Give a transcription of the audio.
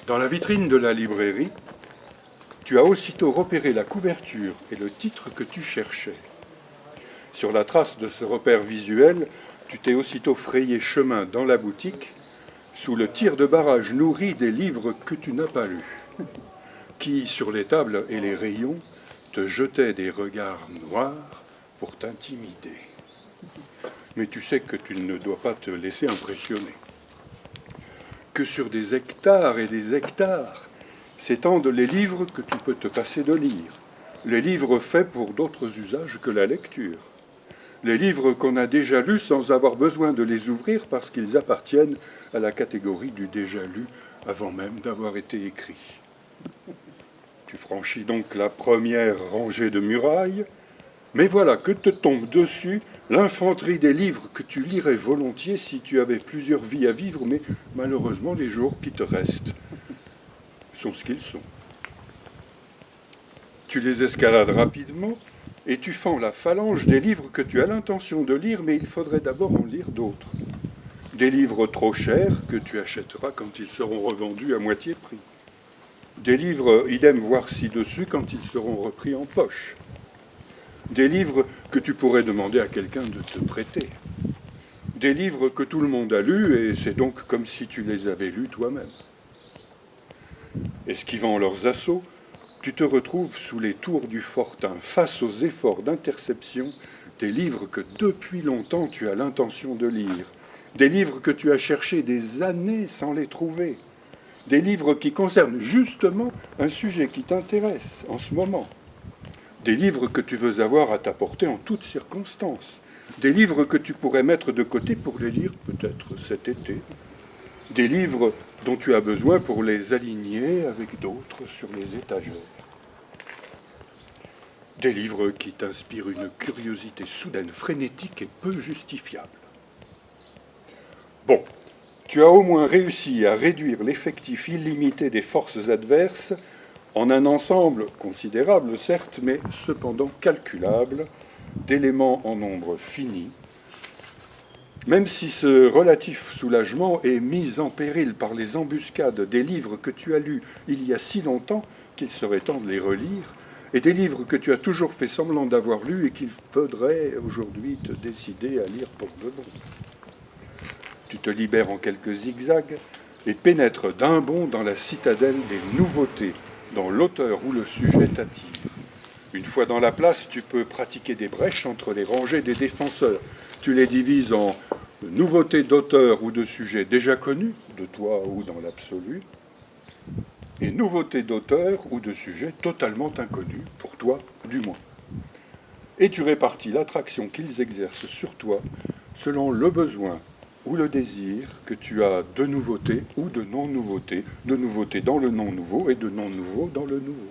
Dans la vitrine de la librairie, tu as aussitôt repéré la couverture et le titre que tu cherchais. Sur la trace de ce repère visuel, tu t'es aussitôt frayé chemin dans la boutique, sous le tir de barrage nourri des livres que tu n'as pas lus, qui, sur les tables et les rayons, te jetaient des regards noirs pour t'intimider. Mais tu sais que tu ne dois pas te laisser impressionner. Que sur des hectares et des hectares s'étendent les livres que tu peux te passer de lire, les livres faits pour d'autres usages que la lecture, les livres qu'on a déjà lus sans avoir besoin de les ouvrir parce qu'ils appartiennent à la catégorie du déjà lu avant même d'avoir été écrits. Tu franchis donc la première rangée de murailles, mais voilà que te tombe dessus l'infanterie des livres que tu lirais volontiers si tu avais plusieurs vies à vivre, mais malheureusement les jours qui te restent sont ce qu'ils sont. Tu les escalades rapidement et tu fends la phalange des livres que tu as l'intention de lire, mais il faudrait d'abord en lire d'autres. Des livres trop chers que tu achèteras quand ils seront revendus à moitié prix. Des livres idem voir ci-dessus quand ils seront repris en poche. Des livres que tu pourrais demander à quelqu'un de te prêter. Des livres que tout le monde a lus et c'est donc comme si tu les avais lus toi-même. Esquivant leurs assauts, tu te retrouves sous les tours du fortin, face aux efforts d'interception des livres que depuis longtemps tu as l'intention de lire, des livres que tu as cherchés des années sans les trouver, des livres qui concernent justement un sujet qui t'intéresse en ce moment, des livres que tu veux avoir à ta portée en toutes circonstances, des livres que tu pourrais mettre de côté pour les lire peut-être cet été, des livres dont tu as besoin pour les aligner avec d'autres sur les étagères. Des livres qui t'inspirent une curiosité soudaine, frénétique et peu justifiable. Bon, tu as au moins réussi à réduire l'effectif illimité des forces adverses en un ensemble considérable, certes, mais cependant calculable, d'éléments en nombre fini, même si ce relatif soulagement est mis en péril par les embuscades des livres que tu as lus il y a si longtemps qu'il serait temps de les relire, et des livres que tu as toujours fait semblant d'avoir lus et qu'il faudrait aujourd'hui te décider à lire pour de bon. Tu te libères en quelques zigzags et pénètres d'un bond dans la citadelle des nouveautés, dont l'auteur ou le sujet t'attire. Une fois dans la place, tu peux pratiquer des brèches entre les rangées des défenseurs. Tu les divises en nouveautés d'auteur ou de sujet déjà connus, de toi ou dans l'absolu, et nouveautés d'auteur ou de sujet totalement inconnus, pour toi du moins. Et tu répartis l'attraction qu'ils exercent sur toi selon le besoin ou le désir que tu as de nouveautés ou de non-nouveautés, de nouveautés dans le non-nouveau et de non-nouveau dans le nouveau.